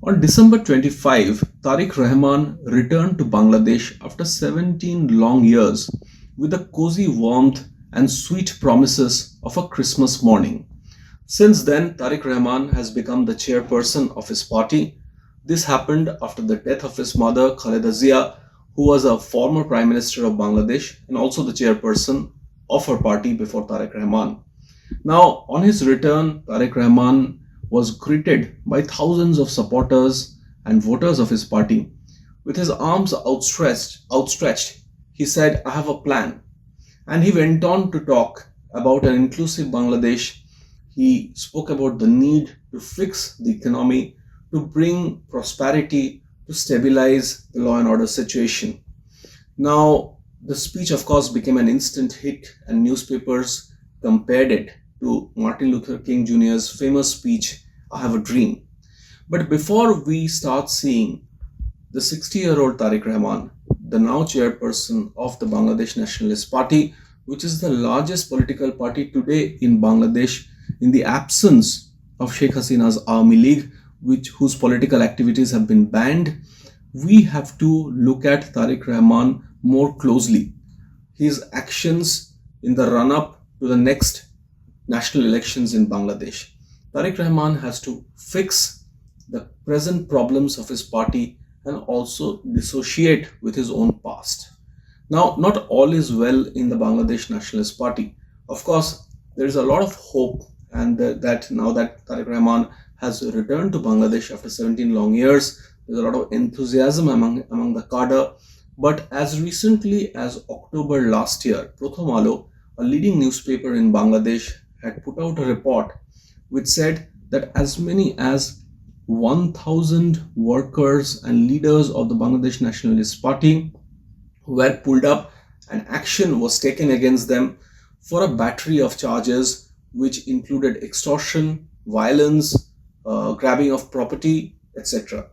On December 25, Tariq Rahman returned to Bangladesh after 17 long years with the cozy warmth and sweet promises of a Christmas morning. Since then, Tariq Rahman has become the chairperson of his party. This happened after the death of his mother, Khaleda Zia, who was a former Prime Minister of Bangladesh and also the chairperson of her party before Tariq Rahman. Now, on his return, Tariq Rahman was greeted by thousands of supporters and voters of his party. With his arms outstretched, he said, "I have a plan." And he went on to talk about an inclusive Bangladesh. He spoke about the need to fix the economy, to bring prosperity, to stabilize the law and order situation. Now, the speech, of course, became an instant hit, and newspapers compared it to Martin Luther King Jr.'s famous speech, "I Have a Dream." But before we start seeing the 60-year-old Tariq Rahman, the now chairperson of the Bangladesh Nationalist Party, which is the largest political party today in Bangladesh, in the absence of Sheikh Hasina's Awami League, whose political activities have been banned, we have to look at Tariq Rahman more closely. His actions in the run-up to the next national elections in Bangladesh. Tariq Rahman has to fix the present problems of his party and also dissociate with his own past. Now, not all is well in the Bangladesh Nationalist Party. Of course, there is a lot of hope, and that now that Tariq Rahman has returned to Bangladesh after 17 long years, there's a lot of enthusiasm among the cadre. But as recently as October last year, Prothom Alo, a leading newspaper in Bangladesh, had put out a report which said that as many as 1,000 workers and leaders of the Bangladesh Nationalist Party were pulled up and action was taken against them for a battery of charges which included extortion, violence, grabbing of property, etc.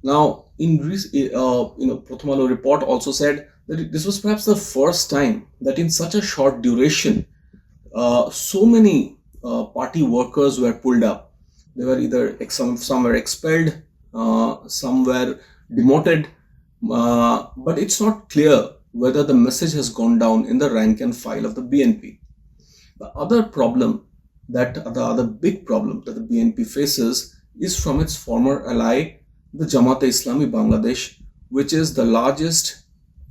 Now, Prothom Alo report also said that this was perhaps the first time that in such a short duration, so many party workers were pulled up. They were either some were expelled, some were demoted, but it's not clear whether the message has gone down in the rank and file of the BNP. The other big problem that the BNP faces is from its former ally, the Jamaat-e-Islami Bangladesh, which is the largest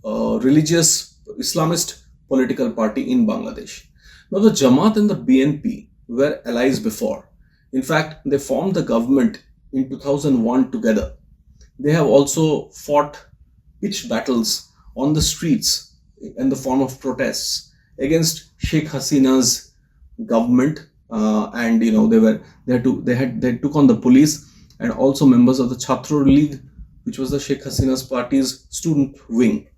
religious Islamist political party in Bangladesh. Now, the Jamaat and the BNP were allies before. In fact, they formed the government in 2001 together. They have also fought pitched battles on the streets in the form of protests against Sheikh Hasina's government, and they took on the police and also members of the Chhatro League, which was the Sheikh Hasina's party's student wing.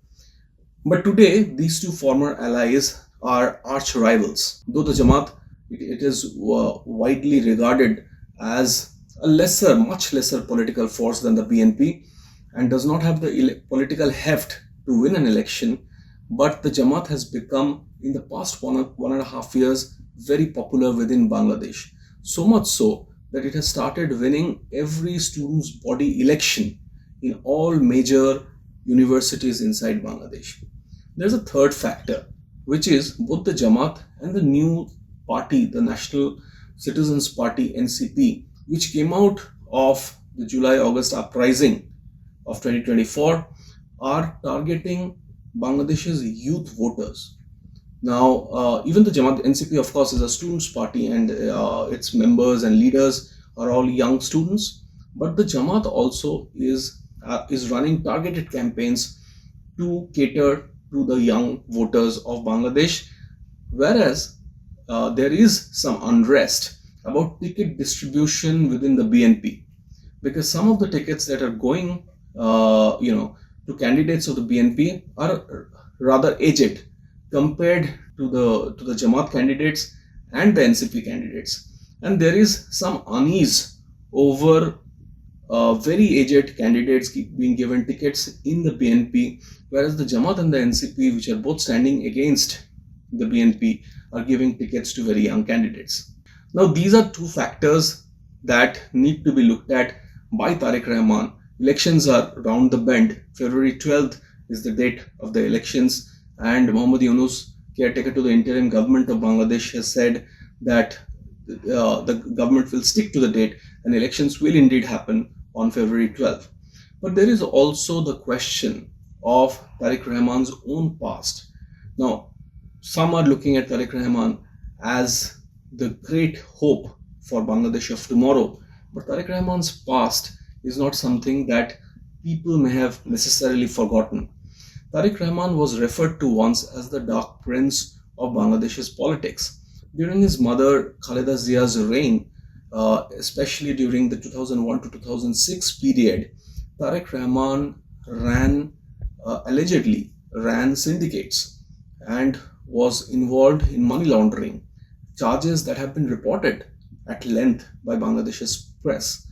But today, these two former allies are arch rivals. Though the Jamaat, it is widely regarded as a much lesser political force than the BNP, and does not have the political heft to win an election, but the Jamaat has become, in the past one and a half years, very popular within Bangladesh. So much so that it has started winning every student's body election in all major universities inside Bangladesh. There's a third factor, which is both the Jamaat and the new party, the National Citizens Party, NCP, which came out of the July-August uprising of 2024, are targeting Bangladesh's youth voters. Now, even the Jamaat NCP, of course, is a students' party, and its members and leaders are all young students. But the Jamaat also is running targeted campaigns to cater to the young voters of Bangladesh, whereas there is some unrest about ticket distribution within the BNP, because some of the tickets that are going, to candidates of the BNP are rather aged compared to the Jamaat candidates and the NCP candidates, and there is some unease over very aged candidates being given tickets in the BNP, whereas the Jamaat and the NCP, which are both standing against the BNP, are giving tickets to very young candidates. Now, these are two factors that need to be looked at by Tariq Rahman. Elections are round the bend. February 12th is the date of the elections, and Muhammad Yunus, caretaker to the interim government of Bangladesh, has said that the government will stick to the date and elections will indeed happen on February 12th. But there is also the question of Tariq Rahman's own past. Now, some are looking at Tariq Rahman as the great hope for Bangladesh of tomorrow. But Tariq Rahman's past is not something that people may have necessarily forgotten. Tariq Rahman was referred to once as the Dark Prince of Bangladesh's politics. During his mother Khaleda Zia's reign, especially during the 2001 to 2006 period, Tariq Rahman allegedly ran syndicates and was involved in money laundering, charges that have been reported at length by Bangladesh's press.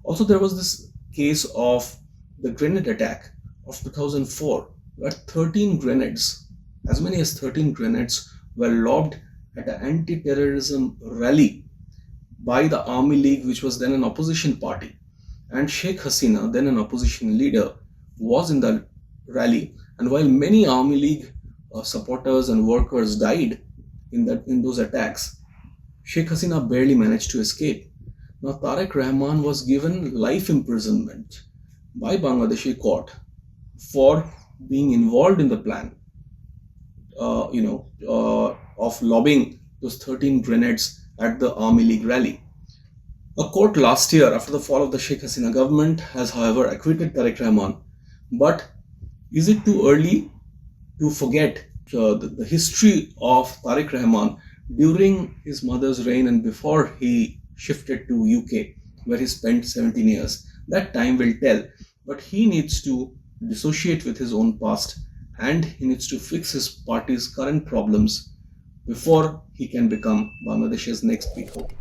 Also, there was this case of the grenade attack of 2004, where 13 grenades, as many as 13 grenades, were lobbed at an anti-terrorism rally by the Army League, which was then an opposition party. And Sheikh Hasina, then an opposition leader, was in the rally. And while many Army League supporters and workers died in those attacks, Sheikh Hasina barely managed to escape. Now, Tariq Rahman was given life imprisonment by Bangladeshi court for being involved in the plan, of lobbing those 13 grenades at the Army League rally. A court last year, after the fall of the Sheikh Hasina government, has however acquitted Tariq Rahman. But is it too early to forget the history of Tariq Rahman during his mother's reign and before he shifted to UK, where he spent 17 years? That time will tell. But he needs to dissociate with his own past, and he needs to fix his party's current problems before he can become Bangladesh's next big hope.